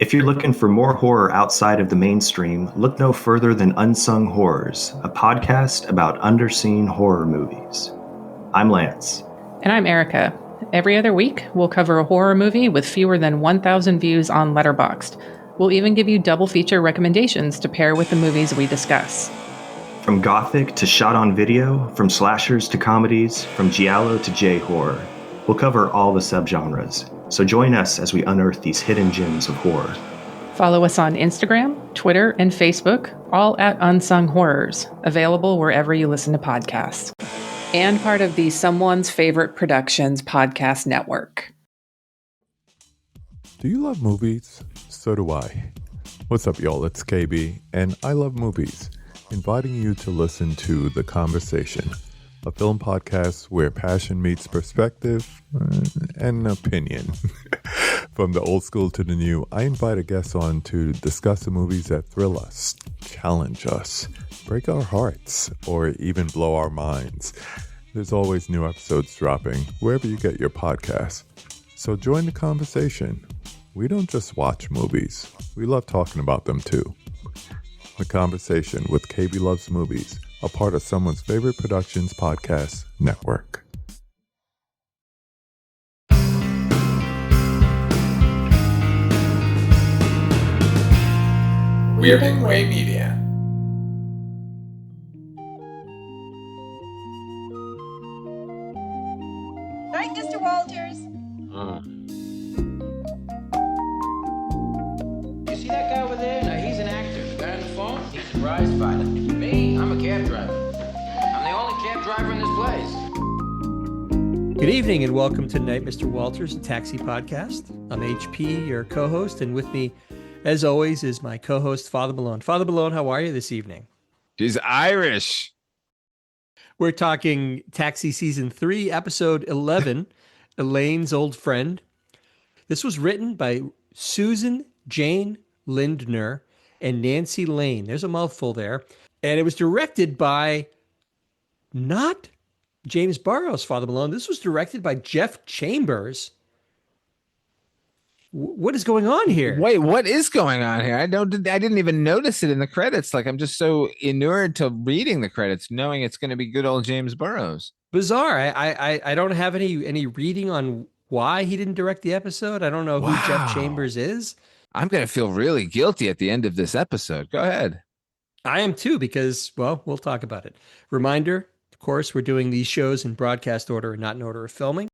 If you're looking for more horror outside of the mainstream, look no further than Unsung Horrors, a podcast about underseen horror movies. I'm Lance. And I'm Erica. Every other week, we'll cover a horror movie with fewer than 1,000 views on Letterboxd. We'll even give you double feature recommendations to pair with the movies we discuss. From gothic to shot on video, from slashers to comedies, from giallo to J-horror, we'll cover all the subgenres. So join us as we unearth these hidden gems of horror. Follow us on Instagram, Twitter, and Facebook, all at Unsung Horrors, available wherever you listen to podcasts. And part of the Someone's Favorite Productions podcast network. Do you love movies? So do I. What's up, y'all? It's KB, and I love movies. Inviting you to listen to The Conversation, a film podcast where passion meets perspective and opinion. From the old school to the new, I invite a guest on to discuss the movies that thrill us, challenge us, break our hearts, or even blow our minds. There's always new episodes dropping wherever you get your podcasts. So join the conversation. We don't just watch movies. We love talking about them too. The Conversation with KB Loves Movies, a part of Someone's Favorite Productions podcast network. Weirding Way Media. Right, Mr. Walters? You see that guy over there? Now, he's an actor. The guy on the phone? He's a prize fighter. Me? I'm a cab driver. I'm the only cab driver in this place. Good evening and welcome to Night Mr. Walters, a taxi podcast. I'm HP, your co-host, and with me, as always, is my co-host, Father Malone. Father Malone, how are you this evening? She's Irish. We're talking Taxi Season 3, Episode 11, Elaine's Old Friend. This was written by Susan Jane Lindner and Nancy Lane. There's a mouthful there. And it was directed by not James Burrows, Father Malone. This was directed by Jeff Chambers. What is going on here? Wait, what is going on here? I didn't even notice it in the credits. Like, I'm just so inured to reading the credits, knowing it's going to be good old James Burrows. Bizarre. I don't have any reading on why he didn't direct the episode. I don't know who Jeff Chambers is. I'm going to feel really guilty at the end of this episode. Go ahead. I am too, because, well, we'll talk about it. Reminder, of course, we're doing these shows in broadcast order and not in order of filming.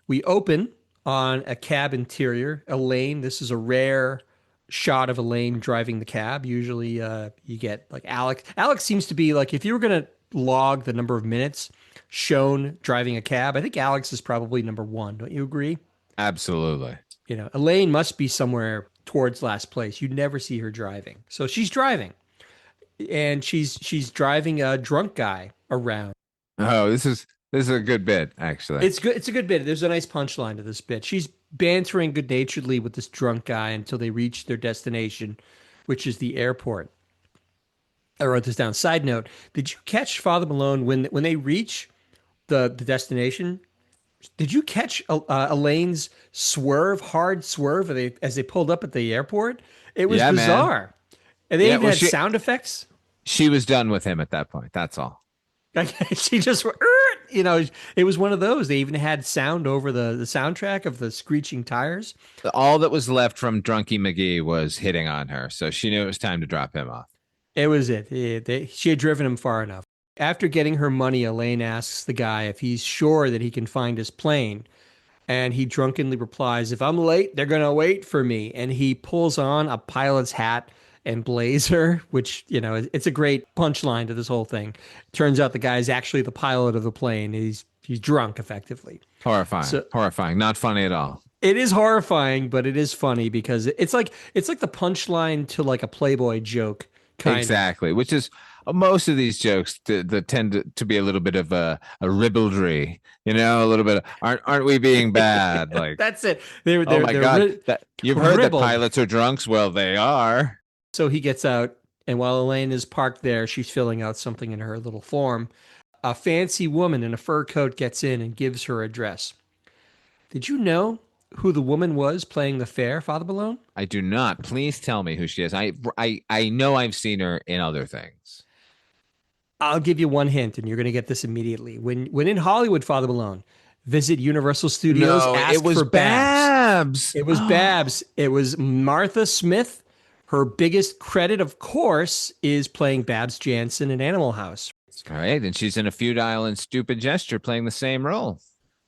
We open on a cab interior. Elaine, this is a rare shot of Elaine driving the cab. Usually you get like Alex. Alex seems to be like, if you were going to log the number of minutes shown driving a cab, I think Alex is probably number one. Don't you agree? Absolutely. You know, Elaine must be somewhere towards last place. You never see her driving. So she's driving. And she's driving a drunk guy around. Oh, this is a good bit, actually. It's good. It's a good bit. There's a nice punchline to this bit. She's bantering good-naturedly with this drunk guy until they reach their destination, which is the airport. I wrote this down. Side note: did you catch, Father Malone, when they reach the destination? Did you catch Elaine's hard swerve, as they pulled up at the airport? It was bizarre. Man. And they even had sound effects. She was done with him at that point. That's all. She just, you know, it was one of those. They even had sound over the soundtrack of the screeching tires. All that was left from Drunky McGee was hitting on her. So she knew it was time to drop him off. It was it. She had driven him far enough. After getting her money, Elaine asks the guy if he's sure that he can find his plane. And he drunkenly replies, "If I'm late, they're going to wait for me." And he pulls on a pilot's hat and blazer, which, you know, it's a great punchline to this whole thing. Turns out the guy is actually the pilot of the plane. He's drunk, effectively. Horrifying. Not funny at all. It is horrifying, but it is funny because it's like the punchline to like a Playboy joke. Exactly, which is most of these jokes that tend to be a little bit of a ribaldry, you know, a little bit of, aren't we being bad? Like, that's it. Oh my God, you've heard that pilots are drunks. Well, they are. So he gets out, and while Elaine is parked there, she's filling out something in her little form. A fancy woman in a fur coat gets in and gives her address. Did you know who the woman was playing the fair, Father Malone? I do not. Please tell me who she is. I know I've seen her in other things. I'll give you one hint, and you're going to get this immediately. When in Hollywood, Father Malone, visit Universal Studios, No, it ask was for Babs. Babs. It was Babs. It was Martha Smith. Her biggest credit, of course, is playing Babs Jansen in Animal House. All right, and she's in A Futile and Stupid Gesture playing the same role.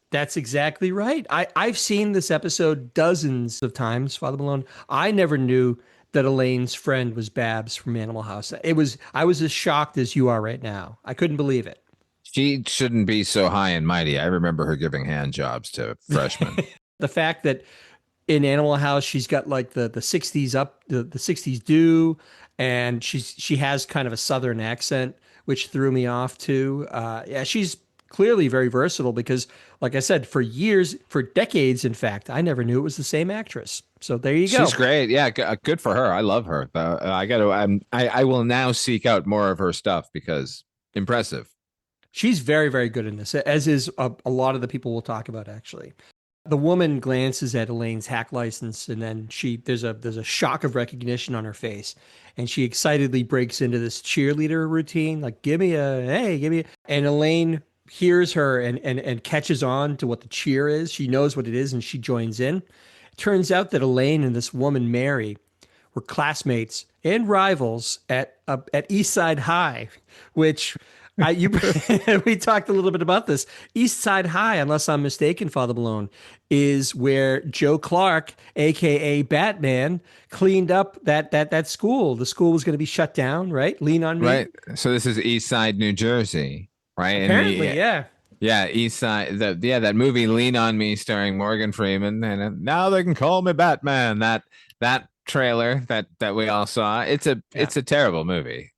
That's exactly right. I've seen this episode dozens of times, Father Malone. I never knew that Elaine's friend was Babs from Animal House. I was as shocked as you are right now. I couldn't believe it. She shouldn't be so high and mighty. I remember her giving hand jobs to freshmen. The fact that in Animal House she's got like the 60s up the 60s do, and she has kind of a southern accent, which threw me off too. Yeah, she's clearly very versatile because, like I said, for years, for decades, in fact, I never knew it was the same actress. So there you go. She's great. Yeah, good for her. I love her. I got to. I will now seek out more of her stuff because impressive. She's very, very good in this, as is a lot of the people we'll talk about, actually. The woman glances at Elaine's hack license, and then there's a shock of recognition on her face, and she excitedly breaks into this cheerleader routine, like give me a. And Elaine hears her and catches on to what the cheer is. She knows what it is, and she joins in. It turns out that Elaine and this woman Mary were classmates and rivals at East Side High, which we talked a little bit about this. East Side High, unless I'm mistaken, Father Malone, is where Joe Clark, aka Batman, cleaned up that school. The school was going to be shut down, right? Lean on Me. Right. So this is East Side, New Jersey, right? Apparently, yeah. Yeah, East Side. That movie Lean on Me, starring Morgan Freeman, and now they can call me Batman. That trailer that we all saw. It's a terrible movie.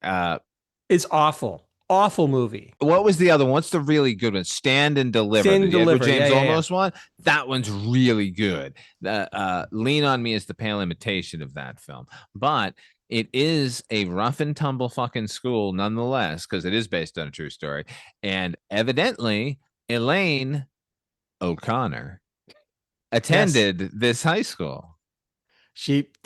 It's awful. Awful movie. What was the other one? What's the really good one? Stand and Deliver. Stand and Deliver. James Olmos one. That one's really good. Lean on Me is the pale imitation of that film, but it is a rough and tumble fucking school nonetheless, because it is based on a true story. And evidently, Elaine O'Connor attended this high school.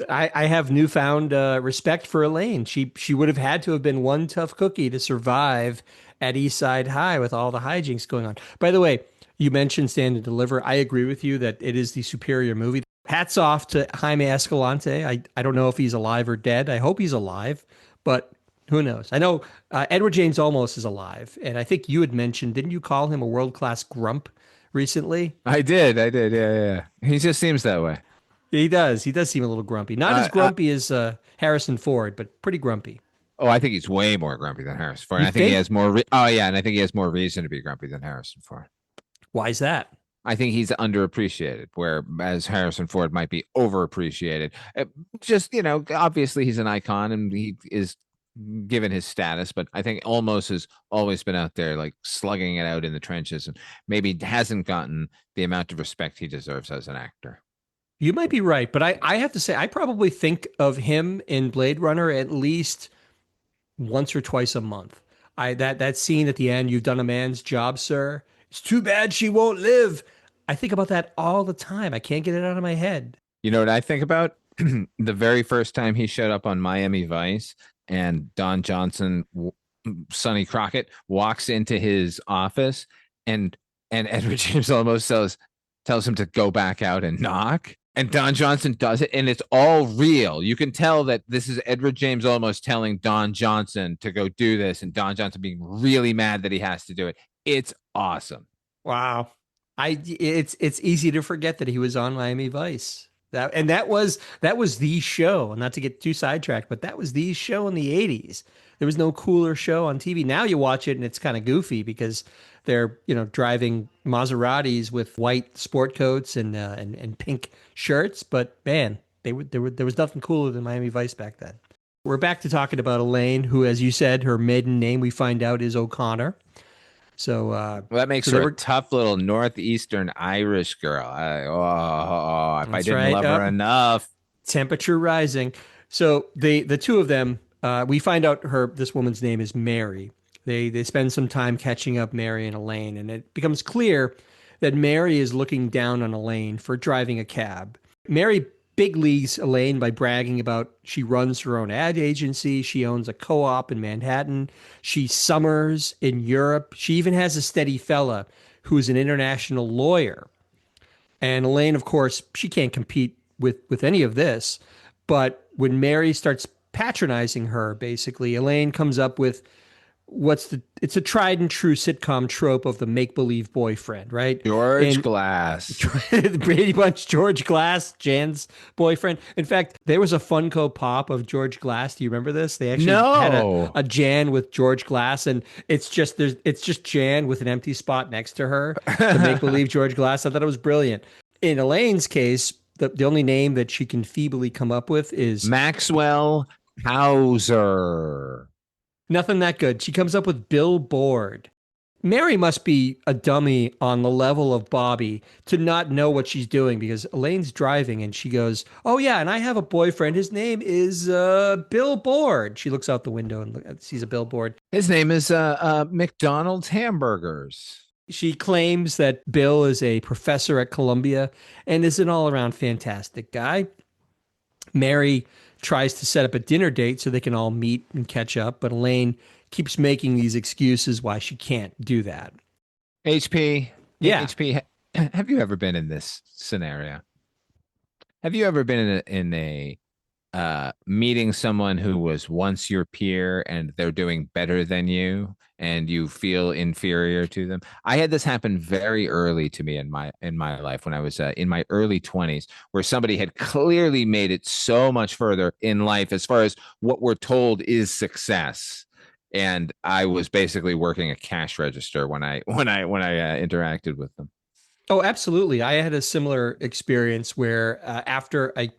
I have newfound respect for Elaine. She would have had to have been one tough cookie to survive at East Side High with all the hijinks going on. By the way, you mentioned Stand and Deliver. I agree with you that it is the superior movie. Hats off to Jaime Escalante. I don't know if he's alive or dead. I hope he's alive, but who knows? I know Edward James Olmos is alive, and I think you had mentioned, didn't you call him a world-class grump recently? I did. Yeah. He just seems that way. He does seem a little grumpy. Not as grumpy as Harrison Ford, but pretty grumpy. Oh, I think he's way more grumpy than Harrison Ford. You I think he think? has more. And I think he has more reason to be grumpy than Harrison Ford. Why is that? I think he's underappreciated, whereas Harrison Ford might be overappreciated. Just, obviously he's an icon and he is given his status, but I think Olmos has always been out there like slugging it out in the trenches and maybe hasn't gotten the amount of respect he deserves as an actor. You might be right, but I have to say, I probably think of him in Blade Runner at least once or twice a month. That scene at the end, "You've done a man's job, sir. It's too bad she won't live." I think about that all the time. I can't get it out of my head. You know what I think about? The very first time he showed up on Miami Vice and Don Johnson, Sonny Crockett, walks into his office and Edward James Olmos tells him to go back out and knock. And Don Johnson does it, and it's all real. You can tell that this is Edward James Olmos telling Don Johnson to go do this, and Don Johnson being really mad that he has to do it. It's awesome. Wow. It's easy to forget that he was on Miami Vice. That was the show. Not to get too sidetracked, but that was the show in the 80s. There was no cooler show on TV. Now you watch it and it's kind of goofy because they're, driving Maseratis with white sport coats and pink shirts. But man, there was nothing cooler than Miami Vice back then. We're back to talking about Elaine, who, as you said, her maiden name we find out is O'Connor. So well, that makes her a tough little northeastern Irish girl. If I didn't love her enough. Temperature rising. So the two of them, we find out this woman's name is Mary. They spend some time catching up Mary and Elaine, and it becomes clear that Mary is looking down on Elaine for driving a cab. Mary big leagues Elaine by bragging about she runs her own ad agency. She owns a co-op in Manhattan. She summers in Europe. She even has a steady fella who's an international lawyer. And Elaine, of course, she can't compete with any of this. But when Mary starts patronizing her, basically, Elaine comes up with it's a tried and true sitcom trope of the make-believe boyfriend, right? George And Glass. the Brady Bunch, George Glass, Jan's boyfriend. In fact, there was a Funko Pop of George Glass. Do you remember this? They actually had a Jan with George Glass, and it's just Jan with an empty spot next to her to make believe George Glass. I thought it was brilliant. In Elaine's case, the only name that she can feebly come up with is Maxwell Hauser. nothing that good. She comes up with Billboard. Mary must be a dummy on the level of Bobby to not know what she's doing, because Elaine's driving and she goes, "Oh yeah, and I have a boyfriend. His name is Billboard." She looks out the window and sees a billboard. His name is McDonald's Hamburgers. She claims that Bill is a professor at Columbia and is an all-around fantastic guy. Mary tries to set up a dinner date so they can all meet and catch up, but Elaine keeps making these excuses why she can't do that. HP. Yeah. HP, have you ever been in this scenario? Have you ever been in a meeting someone who was once your peer and they're doing better than you and you feel inferior to them? I had this happen very early to me in my life when I was in my early 20s, where somebody had clearly made it so much further in life as far as what we're told is success. And I was basically working a cash register when I interacted with them. Oh, absolutely. I had a similar experience where after I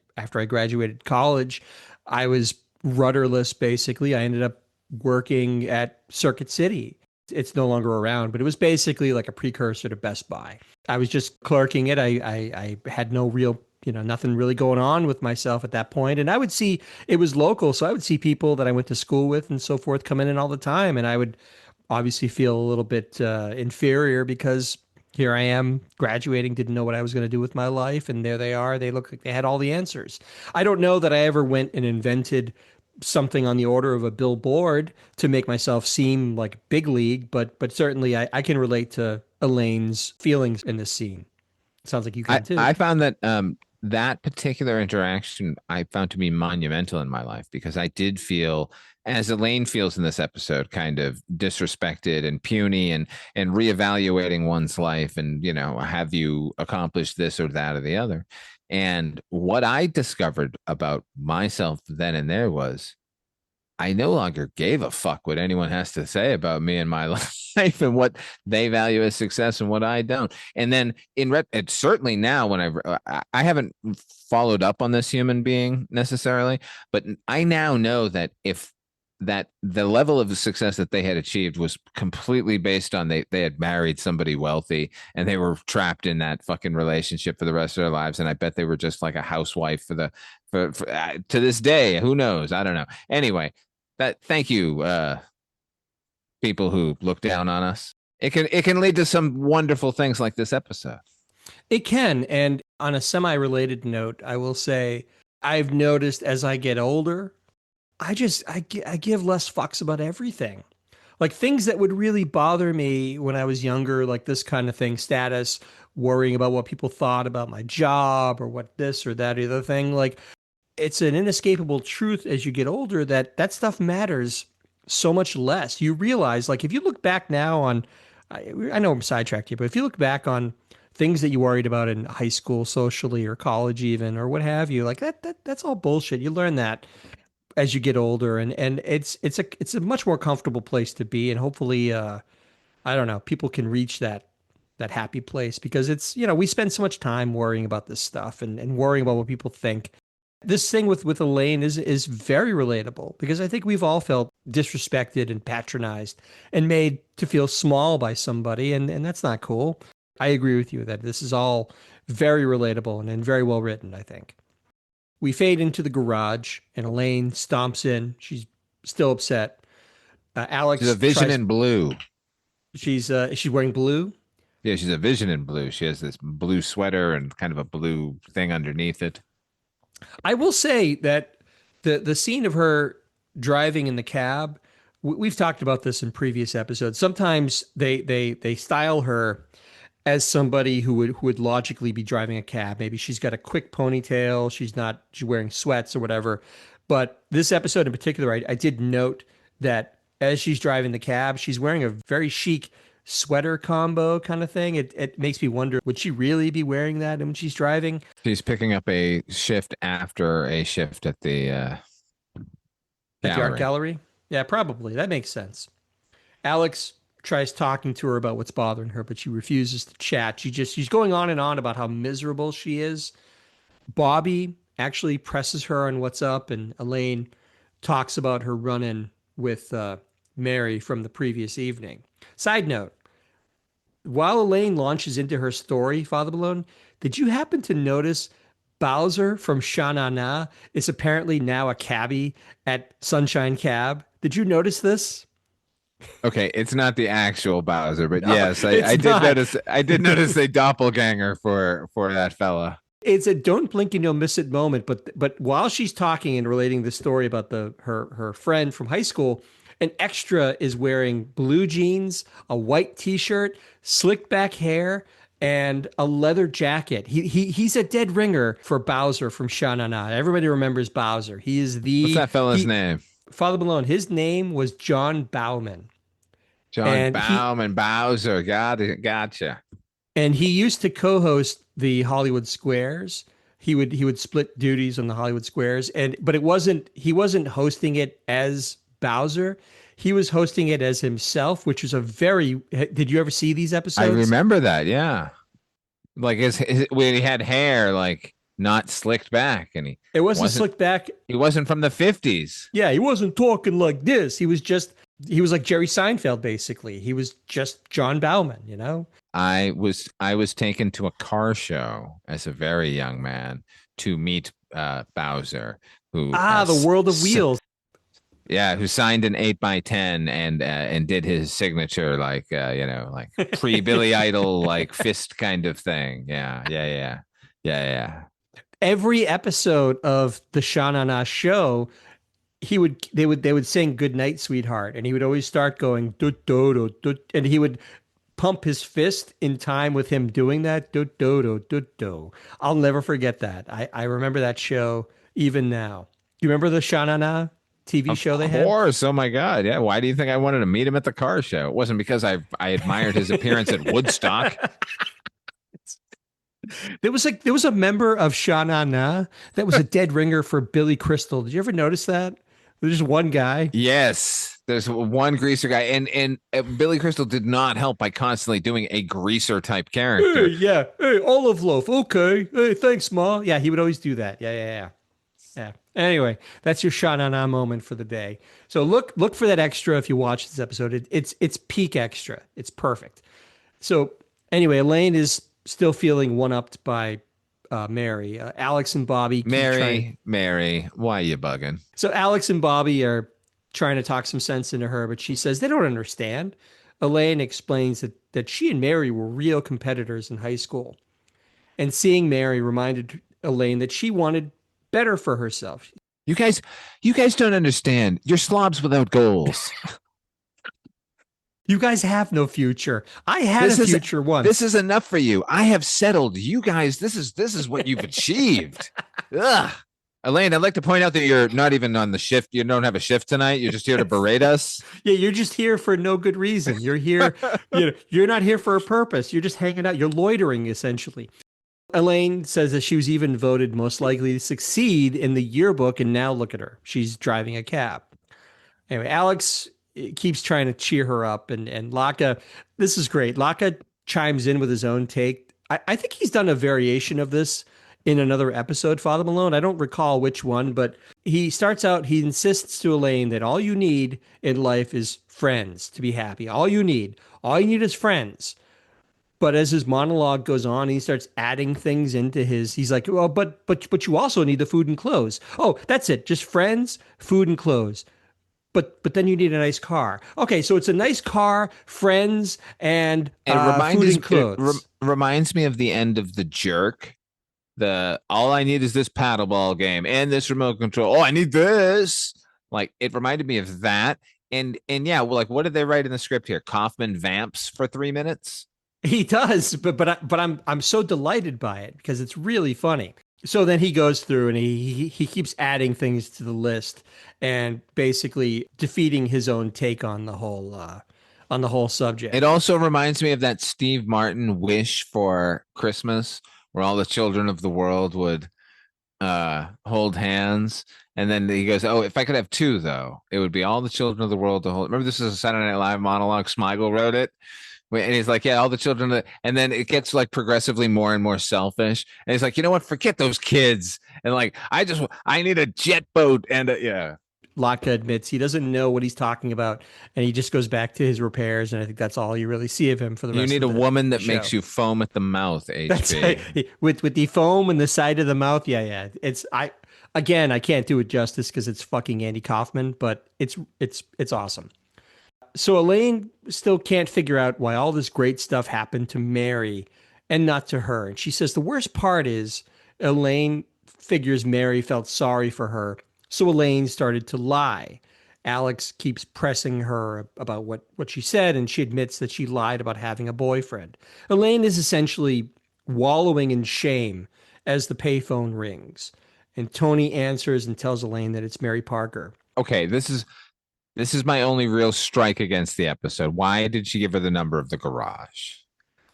graduated college, I was rudderless, basically. I ended up working at Circuit City. It's no longer around, but it was basically like a precursor to Best Buy. I was just clerking it. I had no real, nothing really going on with myself at that point. And I would see, it was local, so I would see people that I went to school with and so forth come in all the time. And I would obviously feel a little bit inferior, because here I am graduating, didn't know what I was going to do with my life. And there they are. They look like they had all the answers. I don't know that I ever went and invented something on the order of a billboard to make myself seem like big league, but certainly I can relate to Elaine's feelings in this scene. Sounds like you can too. I found that that particular interaction I found to be monumental in my life, because I did feel, as Elaine feels in this episode, kind of disrespected and puny and reevaluating one's life and, have you accomplished this or that or the other. And what I discovered about myself then and there was I no longer gave a fuck what anyone has to say about me and my life and what they value as success and what I don't. And then it's certainly now when I haven't followed up on this human being necessarily, but I now know that that the level of success that they had achieved was completely based on they had married somebody wealthy and they were trapped in that fucking relationship for the rest of their lives. And I bet they were just like a housewife for to this day. Who knows? I don't know. Anyway, thank you, people who look down on us. It can lead to some wonderful things like this episode. It can. And on a semi-related note, I will say I've noticed as I get older, I give less fucks about everything. Like things that would really bother me when I was younger, like this kind of thing, status, worrying about what people thought about my job or what this or that or the other thing. Like it's an inescapable truth as you get older that stuff matters so much less. You realize, like, if you look back now on, I know I'm sidetracked here, but if you look back on things that you worried about in high school, socially, or college even, or what have you, like that's all bullshit. You learn that as you get older, and it's a much more comfortable place to be, and hopefully I don't know, people can reach that happy place, because it's, we spend so much time worrying about this stuff and worrying about what people think. This thing with Elaine is very relatable, because I think we've all felt disrespected and patronized and made to feel small by somebody, and that's not cool. I agree with you that this is all very relatable and very well written, I think. We fade into the garage, and Elaine stomps in. She's still upset. Alex, She's a vision in blue. She's wearing blue. Yeah, she's a vision in blue. She has this blue sweater and kind of a blue thing underneath it. I will say that the scene of her driving in the cab, we've talked about this in previous episodes. Sometimes they style her as somebody who would logically be driving a cab. Maybe she's got a quick ponytail, she's wearing sweats or whatever. But this episode in particular, I did note that as she's driving the cab, she's wearing a very chic sweater combo kind of thing. It makes me wonder, would she really be wearing that when she's driving? She's picking up a shift after a shift at the At the art gallery. gallery? Yeah, probably. That makes sense. Alex tries talking to her about what's bothering her, but she refuses to chat. She's going on and on about how miserable she is. Bobby actually presses her on what's up, and Elaine talks about her run-in with Mary from the previous evening. Side note, while Elaine launches into her story, Father Malone, did you happen to notice Bowser from Sha Na Na is apparently now a cabbie at Sunshine Cab? Did you notice this? Okay, it's not the actual Bowser, but No, yes, it's I did not. notice. I did notice a doppelganger for that fella. It's a don't blink and you'll miss it moment. But while she's talking and relating the story about her friend from high school, an extra is wearing blue jeans, a white t-shirt, slicked back hair, and a leather jacket. He's a dead ringer for Bowser from Sha Na Na. Everybody remembers Bowser. He is What's that fella's name? Father Malone. His name was John Bauman. John And Bauman Bowser. Got it. Gotcha. he used to co-host the Hollywood Squares. He would split duties on the Hollywood Squares, but he wasn't hosting it as Bowser. He was hosting it as himself, which was a very. Did you ever see these episodes? I remember that. Yeah, like when he had hair like not slicked back, and It wasn't slicked back. He wasn't from the 50s. Yeah, he wasn't talking like this. He was like Jerry Seinfeld, basically. He was just John Bauman, you know? I was taken to a car show as a very young man to meet Bowser, who The World of Wheels. Yeah, who signed an 8x10 and did his signature like like pre Billy Idol like fist kind of thing. Yeah. Every episode of the Sha Na Na show, they would sing "Good Night, Sweetheart," and he would always start going do do do do, and he would pump his fist in time with him doing that do do do do do. I'll never forget that. I remember that show even now. You remember the Sha Na Na TV show they had? Of course. Oh my God. Yeah. Why do you think I wanted to meet him at the car show? It wasn't because I admired his appearance at Woodstock. There was a member of Sha Na Na that was a dead ringer for Billy Crystal. Did you ever notice that? There's just one guy. Yes, there's one greaser guy, and Billy Crystal did not help by constantly doing a greaser type character. Hey, yeah. Hey, olive loaf. Okay. Hey, thanks, Ma. Yeah, he would always do that. Yeah. Anyway, that's your Sha Na Na moment for the day. So look for that extra if you watch this episode. It's peak extra. It's perfect. So anyway, Elaine is still feeling one-upped by Mary. Alex and Bobby. Mary, why are you bugging? So Alex and Bobby are trying to talk some sense into her, but she says they don't understand. Elaine explains that she and Mary were real competitors in high school. And seeing Mary reminded Elaine that she wanted better for herself. You guys don't understand. You're slobs without goals. You guys have no future. I had a future once. This is enough for you. I have settled. You guys, this is what you've achieved. Ugh. Elaine, I'd like to point out that you're not even on the shift. You don't have a shift tonight. You're just here to berate us. Yeah, you're just here for no good reason. You're here. You're not here for a purpose. You're just hanging out. You're loitering, essentially. Elaine says that she was even voted most likely to succeed in the yearbook, and now look at her. She's driving a cab. Anyway, Alex keeps trying to cheer her up, and Laka, this is great. Laka chimes in with his own take. I think he's done a variation of this in another episode, Father Malone. I don't recall which one, but he starts out, he insists to Elaine that all you need in life is friends to be happy. All you need is friends. But as his monologue goes on, he starts adding things into he's like, well, but you also need the food and clothes. Oh, that's it. Just friends, food and clothes. but then you need a nice car. Okay, so it's a nice car, friends, and It food reminds and clothes. reminds me of the end of The Jerk. The all I need is this paddleball game and this remote control. Oh, I need this. Like it reminded me of that. And yeah, well, like what did they write in the script here? Kaufman vamps for 3 minutes. He does, but I'm so delighted by it because it's really funny. So then he goes through and he keeps adding things to the list and basically defeating his own take on the whole subject. It also reminds me of that Steve Martin wish for Christmas, where all the children of the world would hold hands. And then he goes, "Oh, if I could have two, though, it would be all the children of the world to hold." Remember, this is a Saturday Night Live monologue. Smigel wrote it. And he's like, yeah, all the children. And then it gets like progressively more and more selfish. And he's like, you know what? Forget those kids. And like, I need a jet boat. And yeah. Latka admits he doesn't know what he's talking about, and he just goes back to his repairs. And I think that's all you really see of him for the rest. You need of a the woman that show. makes you foam at the mouth. HP. That's right. With the foam and the side of the mouth. Yeah. I can't do it justice because it's fucking Andy Kaufman, but it's awesome. So Elaine still can't figure out why all this great stuff happened to Mary and not to her. And she says the worst part is Elaine figures Mary felt sorry for her. So Elaine started to lie. Alex keeps pressing her about what she said, and she admits that she lied about having a boyfriend. Elaine is essentially wallowing in shame as the payphone rings. And Tony answers and tells Elaine that it's Mary Parker. Okay, this is my only real strike against the episode. Why did she give her the number of the garage?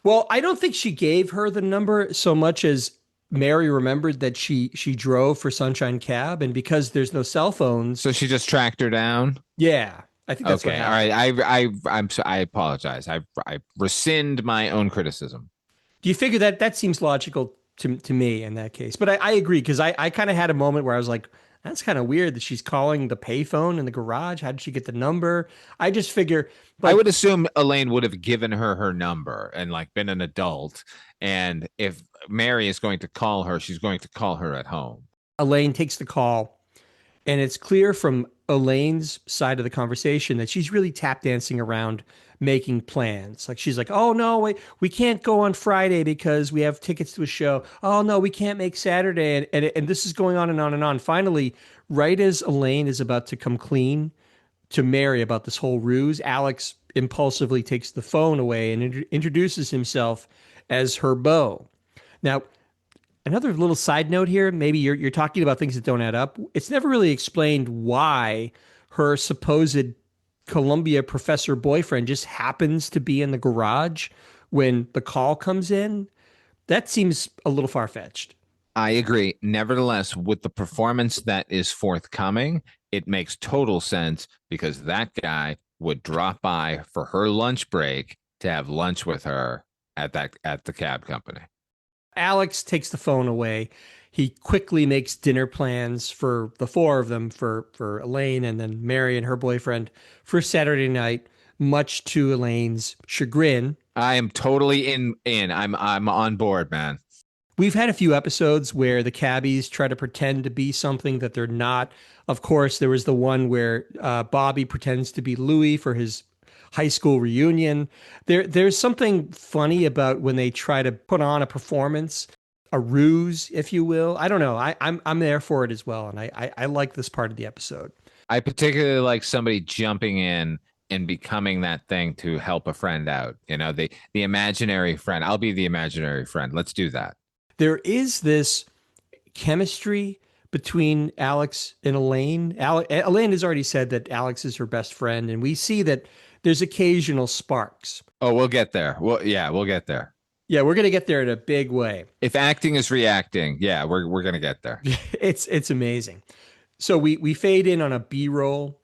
Well, I don't think she gave her the number so much as Mary remembered that she drove for Sunshine Cab, and because there's no cell phones, so she just tracked her down. Yeah, I think that's okay. What all right. I apologize. I rescind my own criticism. Do you figure that seems logical to me in that case? But I agree because I kind of had a moment where I was like, that's kind of weird that she's calling the payphone in the garage. How did she get the number? I just figure. I would assume Elaine would have given her number and like been an adult. And if Mary is going to call her, she's going to call her at home. Elaine takes the call, and it's clear from Elaine's side of the conversation that she's really tap dancing around making plans. Like she's like, oh no, wait, we can't go on Friday because we have tickets to a show. Oh no, we can't make Saturday. And this is going on and on and on. Finally, right as Elaine is about to come clean to Mary about this whole ruse, Alex impulsively takes the phone away and introduces himself as her beau. Now, another little side note here, maybe you're talking about things that don't add up. It's never really explained why her supposed Columbia professor boyfriend just happens to be in the garage when the call comes in. That seems a little far-fetched. I agree. Nevertheless, with the performance that is forthcoming, it makes total sense because that guy would drop by for her lunch break to have lunch with her at the cab company. Alex takes the phone away. He quickly makes dinner plans for the four of them, for Elaine and then Mary and her boyfriend for Saturday night, much to Elaine's chagrin. I am totally in. I'm on board, man. We've had a few episodes where the cabbies try to pretend to be something that they're not. Of course, there was the one where Bobby pretends to be Louis for his high school reunion. There's something funny about when they try to put on a performance, a ruse, if you will. I don't know. I'm there for it as well, and I like this part of the episode. I particularly like somebody jumping in and becoming that thing to help a friend out. You know, the imaginary friend. I'll be the imaginary friend. Let's do that. There is this chemistry between Alex and Elaine. Elaine has already said that Alex is her best friend, and we see that there's occasional sparks. Oh, we'll get there. We'll get there. Yeah, we're going to get there in a big way. If acting is reacting, yeah, we're going to get there. It's amazing. So we fade in on a B-roll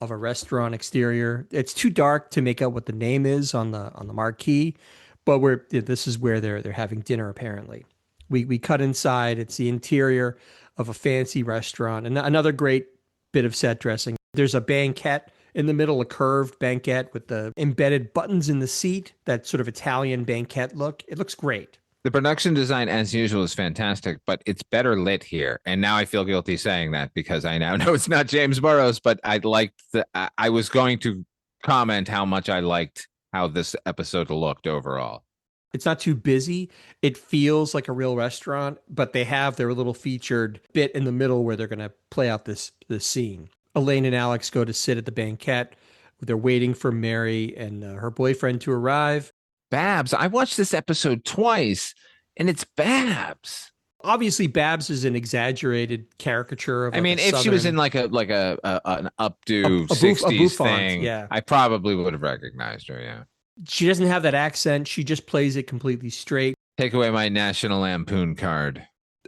of a restaurant exterior. It's too dark to make out what the name is on the marquee, but this is where they're having dinner apparently. We cut inside. It's the interior of a fancy restaurant. And another great bit of set dressing. There's a banquette in the middle, a curved banquette with the embedded buttons in the seat, that sort of Italian banquette look. It looks great. The production design, as usual, is fantastic, but it's better lit here. And now I feel guilty saying that because I now know it's not James Burrows, but I was going to comment how much I liked how this episode looked overall. It's not too busy. It feels like a real restaurant, but they have their little featured bit in the middle where they're going to play out this scene. Elaine and Alex go to sit at the banquette. They're waiting for Mary and her boyfriend to arrive. Babs, I watched this episode twice, and it's Babs. Obviously, Babs is an exaggerated caricature of. I mean, if she was in like an updo 60s thing, yeah, I probably would have recognized her. Yeah, she doesn't have that accent. She just plays it completely straight. Take away my National Lampoon card.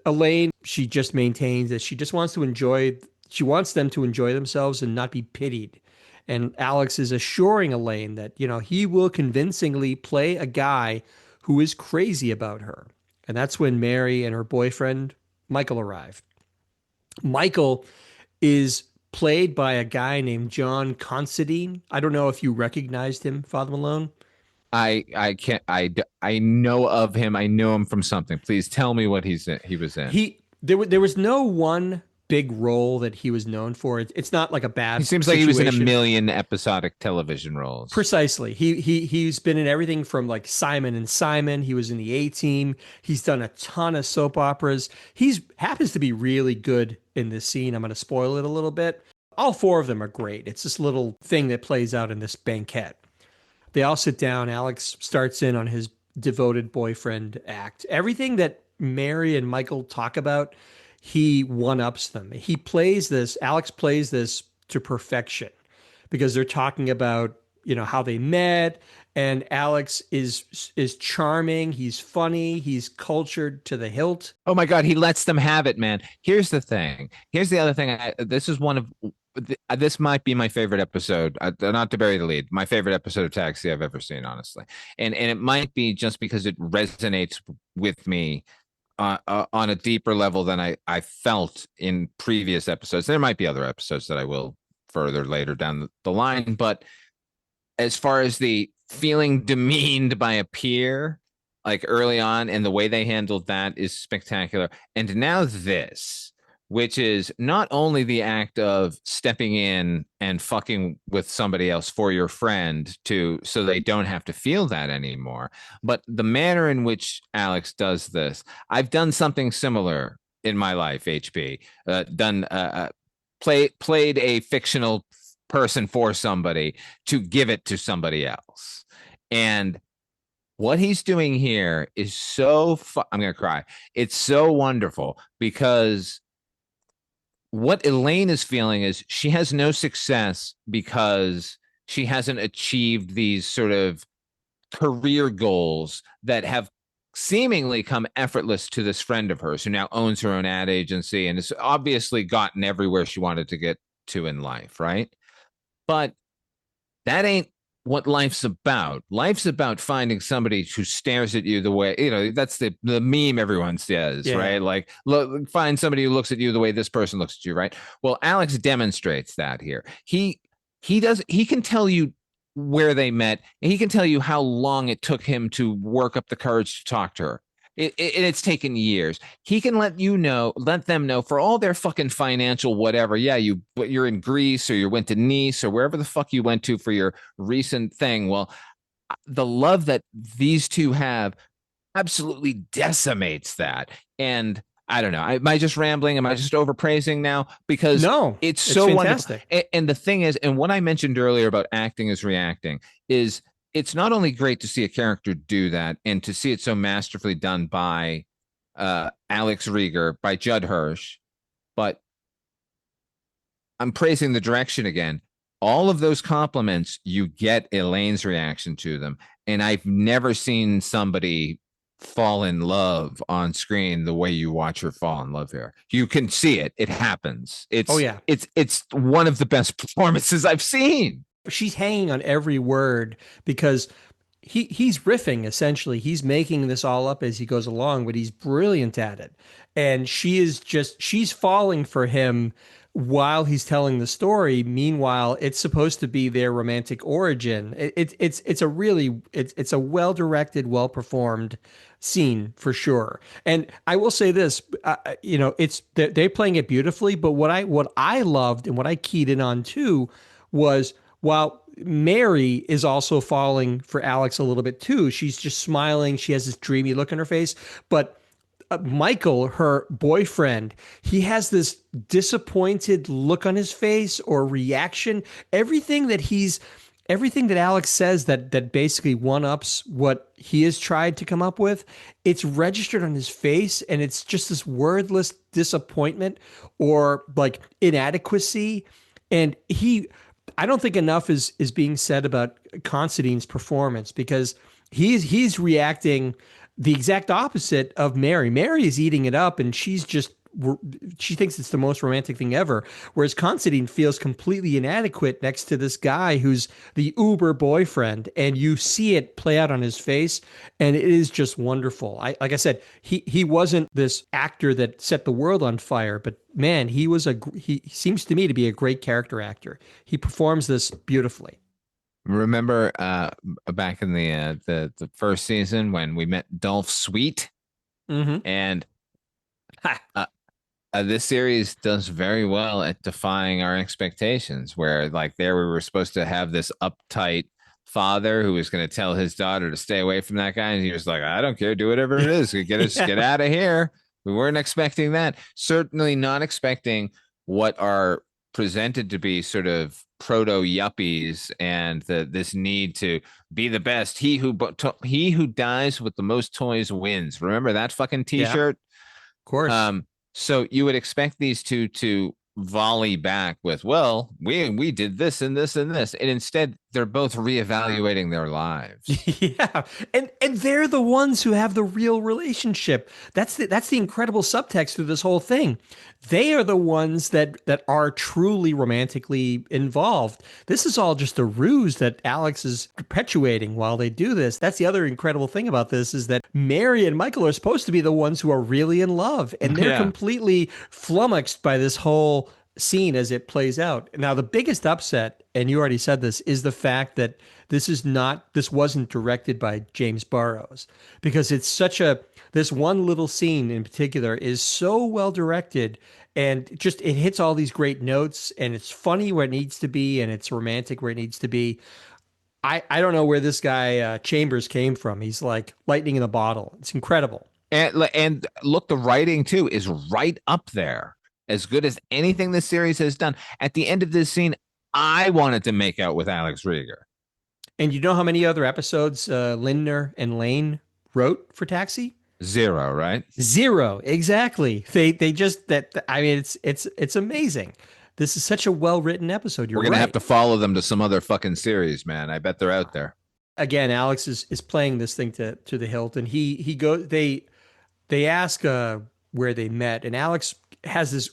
Elaine, she just maintains that she just wants to enjoy. She wants them to enjoy themselves and not be pitied. And Alex is assuring Elaine that, he will convincingly play a guy who is crazy about her. And that's when Mary and her boyfriend, Michael, arrive. Michael is played by a guy named John Considine. I don't know if you recognized him, Father Malone. I can't. I know of him. I know him from something. Please tell me what he was in. There was no one big role that he was known for. It's not like a bad. He seems like he was in a million episodic television roles. Precisely. He's been in everything from like Simon and Simon. He was in the A-Team. He's done a ton of soap operas. He's happens to be really good in this scene. I'm going to spoil it a little bit. All four of them are great. It's this little thing that plays out in this banquet. They all sit down. Alex starts in on his devoted boyfriend act. Everything that Mary and Michael talk about, he one-ups them. Alex plays this to perfection because they're talking about, how they met, and Alex is charming, he's funny, he's cultured to the hilt. Oh my God, he lets them have it, man. Here's the thing. Here's the other thing. This might be my favorite episode, not to bury the lead, my favorite episode of Taxi I've ever seen, honestly. And it might be just because it resonates with me on a deeper level than I felt in previous episodes. There might be other episodes that I will further later down the line, but as far as the feeling demeaned by a peer, like early on, and the way they handled that is spectacular. And now this, which is not only the act of stepping in and fucking with somebody else for your friend so they don't have to feel that anymore, but the manner in which Alex does this. I've done something similar in my life, HB. Played a fictional person for somebody to give it to somebody else. And what he's doing here is I'm going to cry. It's so wonderful because what Elaine is feeling is she has no success because she hasn't achieved these sort of career goals that have seemingly come effortless to this friend of hers who now owns her own ad agency and has obviously gotten everywhere she wanted to get to in life, right? But that ain't what life's about. Life's about finding somebody who stares at you the way, that's the meme everyone says, yeah. Right? Like, find somebody who looks at you the way this person looks at you, right? Well, Alex demonstrates that here. He can tell you where they met, and he can tell you how long it took him to work up the courage to talk to her. It's taken years. He can let them know for all their fucking financial whatever. Yeah, you're in Greece or you went to Nice or wherever the fuck you went to for your recent thing. Well, the love that these two have absolutely decimates that. And I don't know. Am I just rambling? Am I just overpraising now? Because no, it's so fantastic. Wonderful. And the thing is, and what I mentioned earlier about acting is reacting is, it's not only great to see a character do that and to see it so masterfully done by Alex Rieger, by Judd Hirsch, but I'm praising the direction again. All of those compliments, you get Elaine's reaction to them. And I've never seen somebody fall in love on screen the way you watch her fall in love here. You can see it. It happens. It's one of the best performances I've seen. She's hanging on every word because he's riffing essentially. He's making this all up as he goes along, but he's brilliant at it. And she's falling for him while he's telling the story. Meanwhile, it's supposed to be their romantic origin. It's a well directed, well performed scene for sure. And I will say this, it's they're playing it beautifully. But what I loved and what I keyed in on too was while Mary is also falling for Alex a little bit too. She's just smiling. She has this dreamy look on her face. But Michael, her boyfriend, he has this disappointed look on his face or reaction. Everything that Alex says that basically one ups what he has tried to come up with, it's registered on his face, and it's just this wordless disappointment or like inadequacy. And I don't think enough is being said about Constantine's performance because he's reacting the exact opposite of Mary. Mary is eating it up, and she thinks it's the most romantic thing ever. Whereas Constantine feels completely inadequate next to this guy who's the uber boyfriend, and you see it play out on his face, and it is just wonderful. Like I said, he wasn't this actor that set the world on fire, but man, he seems to me to be a great character actor. He performs this beautifully. Remember back in the first season when we met Dolph Sweet, and this series does very well at defying our expectations. Where like there we were supposed to have this uptight father who was going to tell his daughter to stay away from that guy, and he was like, "I don't care, do whatever it is, get out of here." We weren't expecting that. Certainly not expecting what are presented to be sort of proto yuppies and this need to be the best. He who dies with the most toys wins. Remember that fucking t-shirt? Yeah, of course. So you would expect these two to volley back with, well, we did this and this and this, and instead they're both reevaluating their lives. Yeah, and they're the ones who have the real relationship. That's the incredible subtext through this whole thing. They are the ones that are truly romantically involved. This is all just a ruse that Alex is perpetuating while they do this. That's the other incredible thing about this is that Mary and Michael are supposed to be the ones who are really in love, and they're completely flummoxed by this whole scene as it plays out. Now, the biggest upset, and you already said this, is the fact that this wasn't directed by James Burrows, because it's this one little scene in particular is so well directed, and just it hits all these great notes, and it's funny where it needs to be, and it's romantic where it needs to be. I don't know where this guy Chambers came from. He's like lightning in a bottle. It's incredible. And look, the writing too is right up there, as good as anything this series has done. At the end of this scene, I wanted to make out with Alex Rieger. And you know how many other episodes Lindner and Elaine wrote for Taxi? 0, right? 0, exactly. They just that. I mean, it's amazing. This is such a well-written episode. We're gonna have to follow them to some other fucking series, man. I bet they're out there. Again, Alex is playing this thing to the hilt, and he go they ask where they met, and Alex has this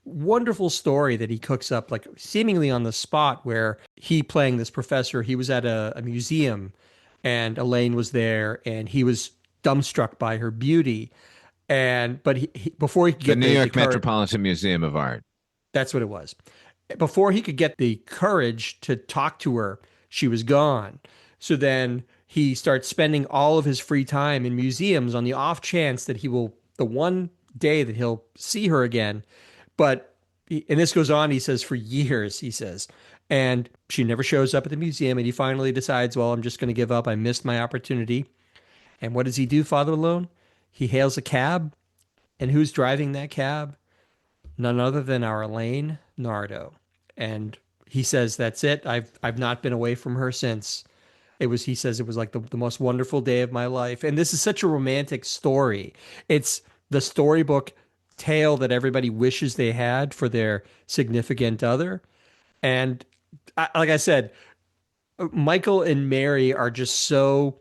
wonderful story that he cooks up like seemingly on the spot, where he playing this professor, he was at a museum and Elaine was there, and he was dumbstruck by her beauty, but before he could get the New York Metropolitan Museum of Art. That's what it was. Before he could get the courage to talk to her, she was gone. So then he starts spending all of his free time in museums on the off chance that the one day that he'll see her again. But, and this goes on, he says, for years, he says, and she never shows up at the museum. And he finally decides, well, I'm just going to give up. I missed my opportunity. And what does he do, Father Malone? He hails a cab. And who's driving that cab? None other than our Elaine Nardo. And he says, that's it. I've not been away from her since. He says it was like the most wonderful day of my life. And this is such a romantic story. It's the storybook tale that everybody wishes they had for their significant other. And like I said, Michael and Mary are just so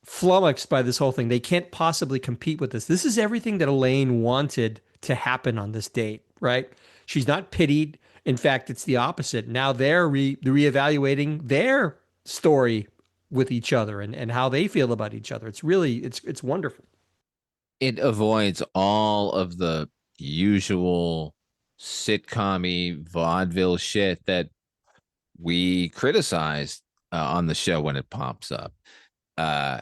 flummoxed by this whole thing. They can't possibly compete with this. This is everything that Elaine wanted to happen on this date, right? She's not pitied. In fact, it's the opposite. Now they're reevaluating their story with each other and how they feel about each other. It's really it's wonderful. It avoids all of the usual sitcom-y vaudeville shit that we criticize on the show when it pops up. Uh,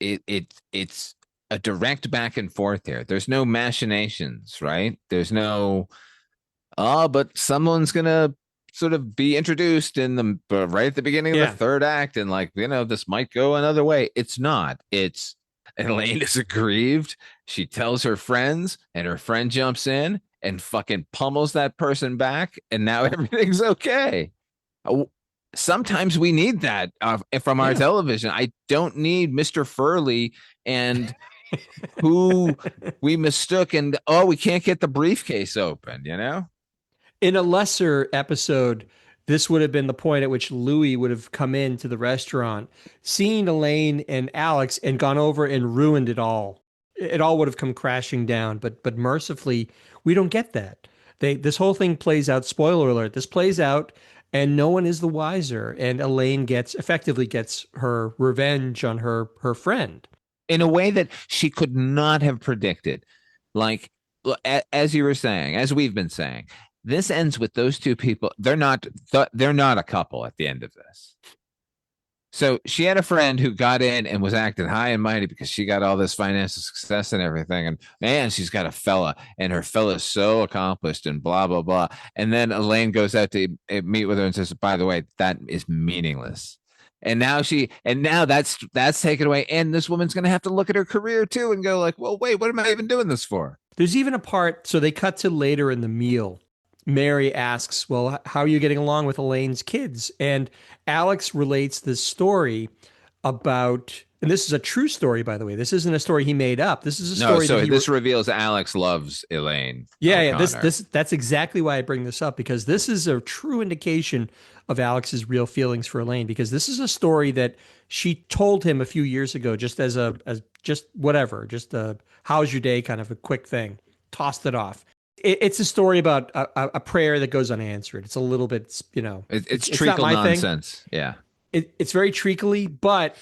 it's a direct back and forth here. There's no machinations, right? There's no but someone's gonna sort of be introduced in the right at the beginning of the third act, and like, this might go another way. It's not. It's Elaine is aggrieved. She tells her friends, and her friend jumps in and fucking pummels that person back, and now everything's okay. Sometimes we need that from our television. I don't need Mr. Furley and who we mistook, and we can't get the briefcase open, In a lesser episode, this would have been the point at which Louis would have come into the restaurant, seen Elaine and Alex, and gone over and ruined it all. It all would have come crashing down. But mercifully, we don't get that. This whole thing plays out. Spoiler alert: this plays out, and no one is the wiser. And Elaine effectively gets her revenge on her friend in a way that she could not have predicted. Like, as you were saying, as we've been saying, this ends with those two people. They're not a couple at the end of this. So she had a friend who got in and was acting high and mighty because she got all this financial success and everything. And man, she's got a fella, and her fella's so accomplished and blah, blah, blah. And then Elaine goes out to meet with her and says, by the way, that is meaningless. And now that's taken away. And this woman's going to have to look at her career too and go like, well, wait, what am I even doing this for? There's even a part. So they cut to later in the meal. Mary asks, well, how are you getting along with Elaine's kids? And Alex relates this story about, and this is a true story, by the way. This isn't a story he made up. This is a story. So this reveals Alex loves Elaine. Yeah. That's exactly why I bring this up, because this is a true indication of Alex's real feelings for Elaine, because this is a story that she told him a few years ago, just as how's your day kind of a quick thing, tossed it off. It's a story about a prayer that goes unanswered. It's a little bit, it's treacle nonsense. Thing. Yeah. It's very treacly, but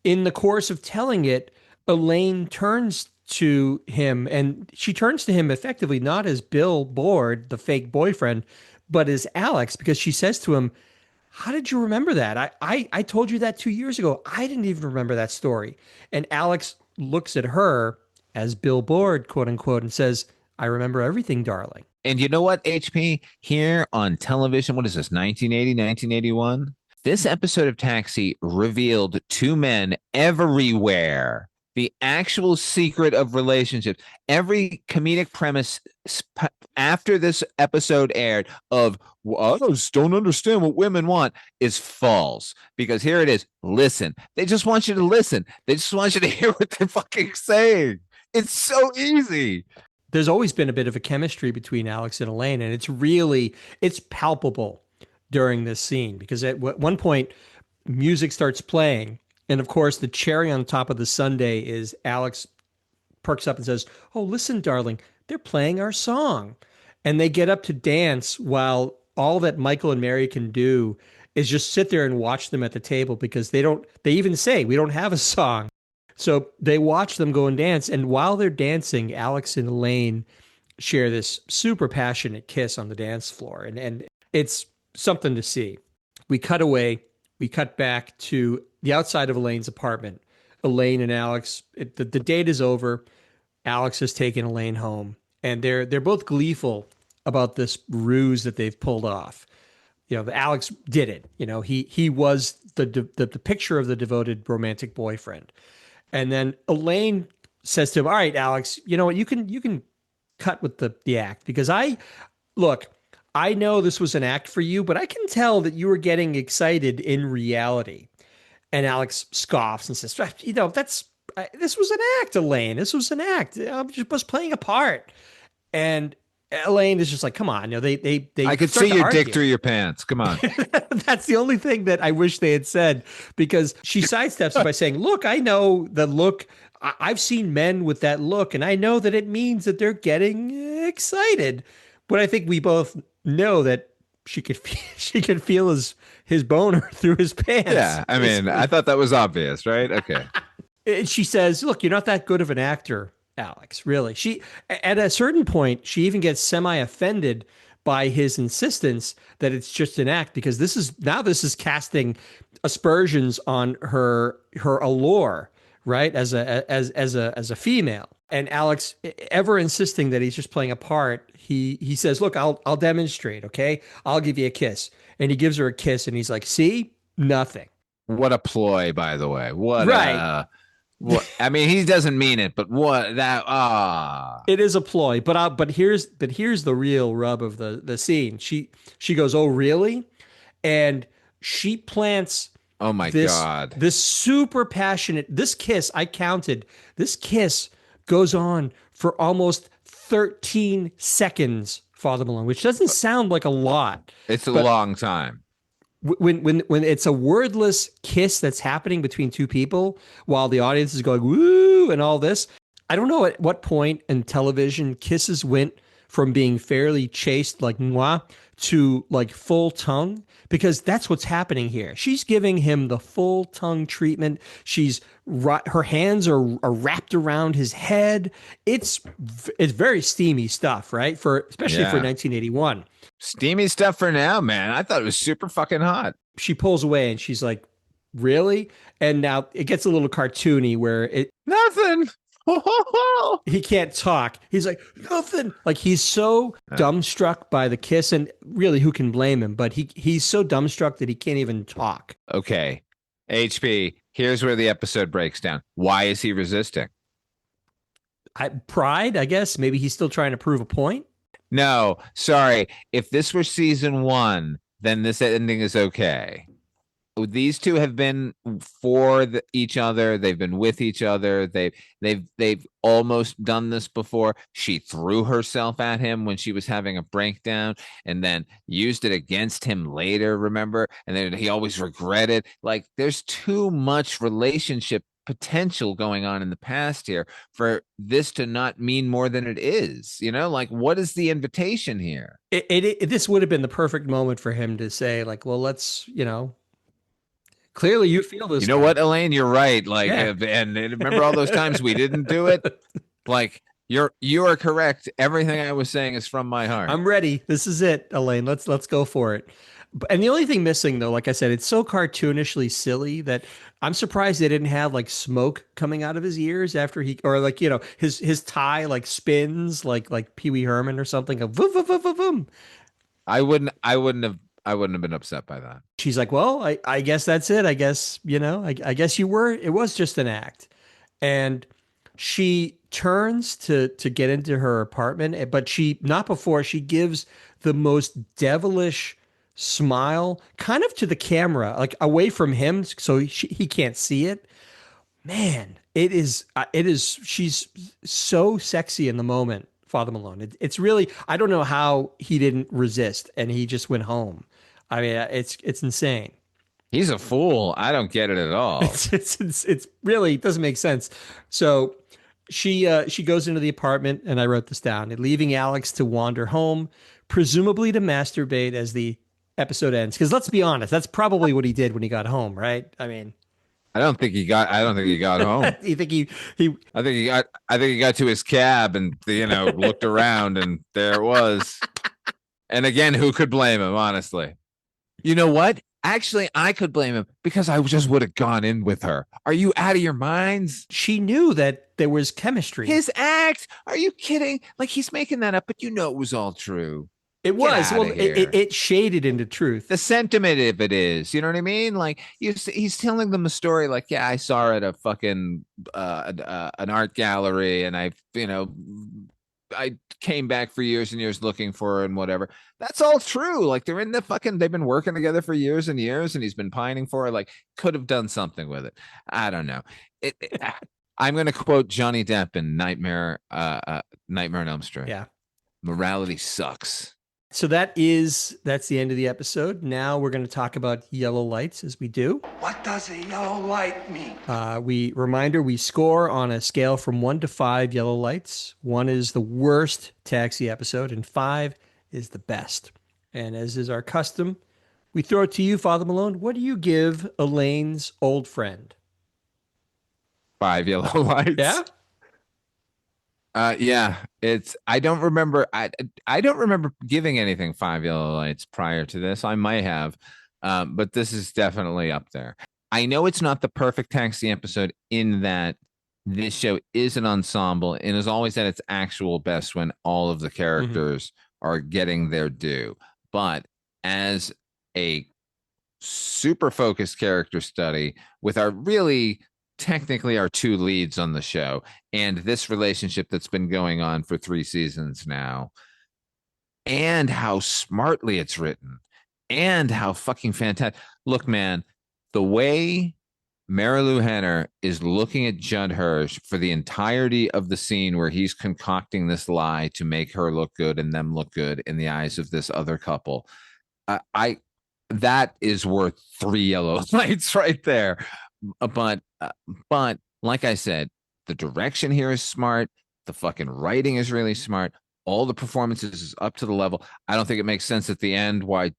in the course of telling it, Elaine turns to him, and she turns to him effectively not as Bill Board, the fake boyfriend, but as Alex, because she says to him, how did you remember that? I told you that 2 years ago. I didn't even remember that story. And Alex looks at her as Bill Board, quote unquote, and says, I remember everything, darling. And you know what, HP? Here on television, what is this, 1980, 1981? This episode of Taxi revealed two men everywhere the actual secret of relationships. Every comedic premise after this episode aired of, well, I just don't understand what women want, is false. Because here it is. Listen. They just want you to listen. They just want you to hear what they're fucking saying. It's so easy. There's always been a bit of a chemistry between Alex and Elaine, and it's palpable during this scene, because at one point music starts playing, and of course the cherry on top of the sundae is Alex perks up and says, oh, listen, darling, they're playing our song. And they get up to dance, while all that Michael and Mary can do is just sit there and watch them at the table, because they even say, we don't have a song. So they watch them go and dance. And while they're dancing, Alex and Elaine share this super passionate kiss on the dance floor. And it's something to see. We cut back to the outside of Elaine's apartment. Elaine and Alex, the date is over. Alex has taken Elaine home, and they're both gleeful about this ruse that they've pulled off. Alex did it. He was the picture of the devoted romantic boyfriend. And then Elaine says to him, all right, Alex, you know what? You can cut with the act, because I know this was an act for you, but I can tell that you were getting excited in reality. And Alex scoffs and says, this was an act, Elaine. This was an act. I was playing a part. And Elaine is just like, come on. They I could see your dick through your pants. Come on. That's the only thing that I wish they had said, because she sidesteps by saying, look, I know the look. I've seen men with that look, and I know that it means that they're getting excited. But I think we both know that she could she could feel his boner through his pants. Yeah, I mean, I thought that was obvious, right? Okay. And she says, "Look, you're not that good of an actor, Alex. Really." She at a certain point, she even gets semi-offended by his insistence that it's just an act because this is casting aspersions on her allure, right? As a female. And Alex, ever insisting that he's just playing a part, he says, "Look, I'll demonstrate, okay? I'll give you a kiss." And he gives her a kiss, and he's like, "See, nothing." What a ploy, by the way. Right. What I mean, he doesn't mean it, but what that It is a ploy, but here's the real rub of the scene. She goes, "Oh, really?" And she plants oh my God. this super passionate kiss. I counted. This kiss goes on for almost 13 seconds, Father Malone, which doesn't sound like a lot. It's a long time. When it's a wordless kiss that's happening between two people while the audience is going woo and all this, I don't know at what point in television kisses went from being fairly chaste like moi to like full tongue, because that's what's happening here. She's giving him the full tongue treatment. Her hands are wrapped around his head. It's very steamy stuff, right? Especially for 1981. Steamy stuff for now, man. I thought it was super fucking hot. She pulls away and she's like, "Really?" And now it gets a little cartoony where nothing. He can't talk. He's like, "Nothing." Like he's so dumbstruck by the kiss, and really, who can blame him? But he's so dumbstruck that he can't even talk. Okay, HP. Here's where the episode breaks down. Why is he resisting? Pride, I guess. Maybe he's still trying to prove a point. No, sorry. If this were season 1, then this ending is okay. These two have been for each other. They've been with each other. They've almost done this before. She threw herself at him when she was having a breakdown, and then used it against him later. Remember? And then he always regretted. Like there's too much relationship potential going on in the past here for this to not mean more than it is. You know, like what is the invitation here? This would have been the perfect moment for him to say, like, "Well, let's, clearly you feel this." You know what, Elaine? You're right. Like, and remember all those times we didn't do it? Like, you are correct. Everything I was saying is from my heart. I'm ready. This is it, Elaine. Let's go for it. And the only thing missing, though, like I said, it's so cartoonishly silly that I'm surprised they didn't have like smoke coming out of his ears after or like his tie like spins like Pee Wee Herman or something. A voom, voom, voom, voom, voom. I wouldn't have been upset by that. She's like, "Well, I guess that's it. I guess I guess you were. It was just an act." And she turns to get into her apartment, but not before she gives the most devilish smile kind of to the camera, like away from him so he can't see it. Man, it is she's so sexy in the moment, Father Malone. It's really, I don't know how he didn't resist and he just went home. I mean, it's insane. He's a fool. I don't get it at all. It's really, it doesn't make sense. So she goes into the apartment, and I wrote this down, leaving Alex to wander home, presumably to masturbate as the episode ends. Because let's be honest, that's probably what he did when he got home, right? I mean, I don't think he got home. You think I think he got to his cab and looked around, and there it was. And again, who could blame him, honestly? You know what? Actually, I could blame him because I just would have gone in with her. Are you out of your minds? She knew that there was chemistry. His act? Are you kidding? Like he's making that up, but it was all true. It was. Well, it shaded into truth. The sentiment of it is, you know what I mean? Like he's telling them a story like, yeah, I saw her at a fucking an art gallery, and I came back for years and years looking for her and whatever. That's all true. Like they've been working together for years and years, and he's been pining for her. Like could have done something with it. I don't know. I'm going to quote Johnny Depp in Nightmare on Elm Street. Yeah. Morality sucks. So that's the end of the episode. Now we're going to talk about yellow lights as we do. What does a yellow light mean? We score on a scale from 1 to 5 yellow lights. 1 is the worst Taxi episode, and 5 is the best. And as is our custom, we throw it to you, Father Malone. What do you give Elaine's old friend? 5 yellow lights. Yeah? Yeah, it's I don't remember I don't remember giving anything 5 yellow lights prior to this. I might have, but this is definitely up there. I know it's not the perfect taxi episode in that this show is an ensemble and is always at its actual best when all of the characters are getting their due. But as a super focused character study with our really technically our two leads on the show and this relationship that's been going on for 3 seasons now, and how smartly it's written and how fucking fantastic. Look, man, the way Marilu Henner is looking at Judd Hirsch for the entirety of the scene where he's concocting this lie to make her look good and them look good in the eyes of this other couple. I that is worth 3 yellow lights right there. But like I said, the direction here is smart. The fucking writing is really smart. All the performances is up to the level. I don't think it makes sense at the end why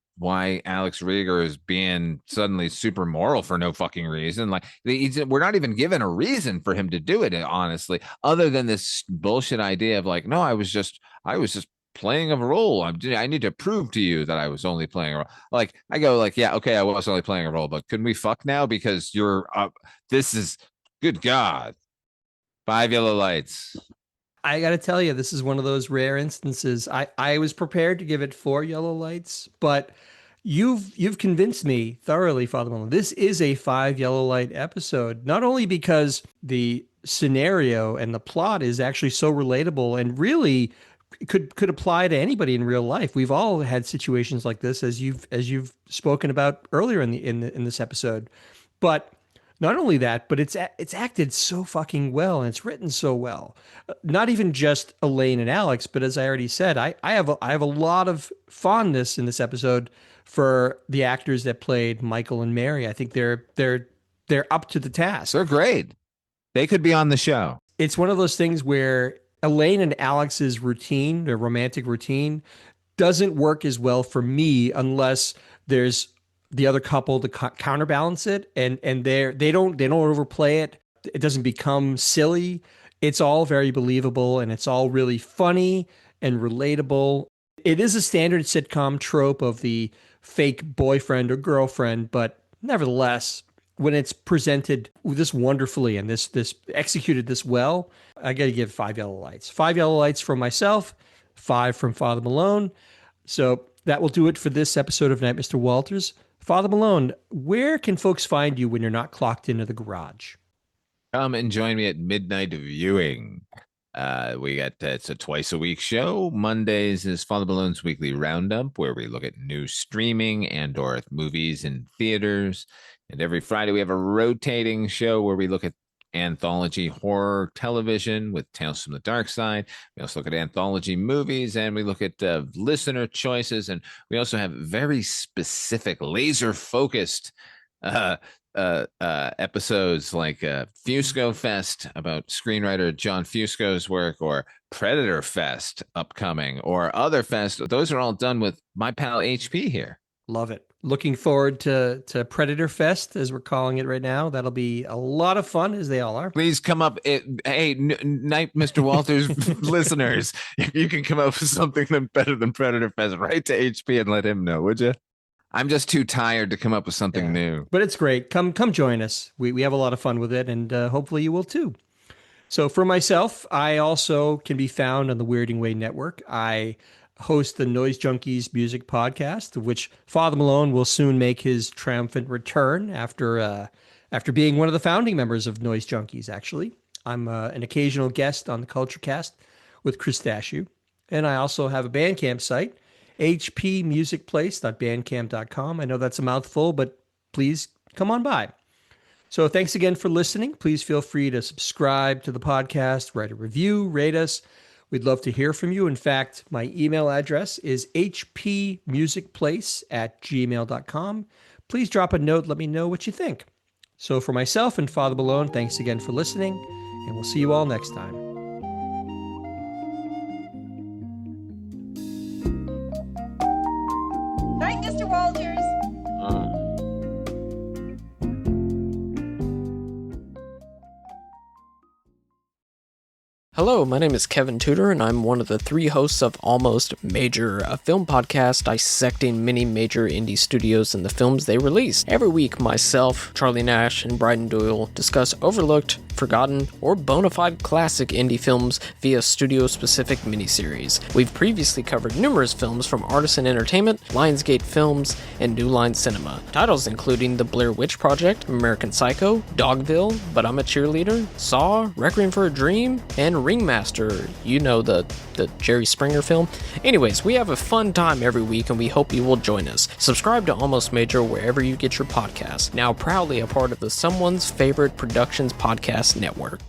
Alex Rieger is being suddenly super moral for no fucking reason. Like we're not even given a reason for him to do it, honestly, other than this bullshit idea of like, no, I was just playing a role. I need to prove to you that I was only playing a role. Like I go like, yeah, okay, I was only playing a role, but can we fuck now? Because you're this is good God. 5 yellow lights. I got to tell you, this is one of those rare instances. I was prepared to give it 4 yellow lights, but you've convinced me thoroughly, Father Malone. This is a 5 yellow light episode, not only because the scenario and the plot is actually so relatable and really could apply to anybody in real life. We've all had situations like this, as you've spoken about earlier in this episode. But not only that, but it's acted so fucking well and it's written so well. Not even just Elaine and Alex, but as I already said, I have a lot of fondness in this episode for the actors that played Michael and Mary. I think they're up to the task. They're great. They could be on the show. It's one of those things where Elaine and Alex's routine, their romantic routine, doesn't work as well for me unless there's the other couple to counterbalance it, and they don't overplay it. It doesn't become silly. It's all very believable, and it's all really funny and relatable. It is a standard sitcom trope of the fake boyfriend or girlfriend, but nevertheless, when it's presented this wonderfully and this executed this well, I got to give 5 yellow lights. 5 yellow lights from myself, 5 from Father Malone. So that will do it for this episode of Night, Mr. Walters. Father Malone, where can folks find you when you're not clocked into the garage? Come and join me at Midnight Viewing. It's a twice a week show. Mondays is Father Malone's weekly roundup, where we look at new streaming and or movies in theaters. And every Friday we have a rotating show where we look at anthology horror television with Tales from the Dark Side. We also look at anthology movies, and we look at listener choices, and we also have very specific laser focused episodes like Fusco Fest about screenwriter John Fusco's work, or Predator Fest upcoming, or other fest. Those are all done with my pal HP here. Love it. Looking forward to Predator Fest, as we're calling it right now. That'll be a lot of fun, as they all are. Please come up. Hey, Night, Mr. Walters listeners, if you can come up with something better than Predator Fest, write to HP and let him know, would you? I'm just too tired to come up with something new. But it's great. Come join us. We have a lot of fun with it, and hopefully you will too. So for myself, I also can be found on the Weirding Way Network. I host the Noise Junkies music podcast, of which Father Malone will soon make his triumphant return after being one of the founding members of Noise Junkies, actually. I'm an occasional guest on the Culture Cast with Chris Dashew. And I also have a Bandcamp site, hpmusicplace.bandcamp.com. I know that's a mouthful, but please come on by. So thanks again for listening. Please feel free to subscribe to the podcast, write a review, rate us. We'd love to hear from you. In fact, my email address is hpmusicplace@gmail.com. Please drop a note. Let me know what you think. So for myself and Father Malone, thanks again for listening, and we'll see you all next time. Night, Mr. Walters. Hello, my name is Kevin Tudor, and I'm one of the 3 hosts of Almost Major, a film podcast dissecting many major indie studios and the films they release. Every week, myself, Charlie Nash, and Bryden Doyle discuss overlooked, forgotten, or bona fide classic indie films via studio-specific miniseries. We've previously covered numerous films from Artisan Entertainment, Lionsgate Films, and New Line Cinema. Titles including The Blair Witch Project, American Psycho, Dogville, But I'm a Cheerleader, Saw, Requiem for a Dream, and Ringmaster, you know, the Jerry Springer film. Anyways, we have a fun time every week and we hope you will join us. Subscribe to Almost Major wherever you get your podcasts. Now proudly a part of the Someone's Favorite Productions podcast network.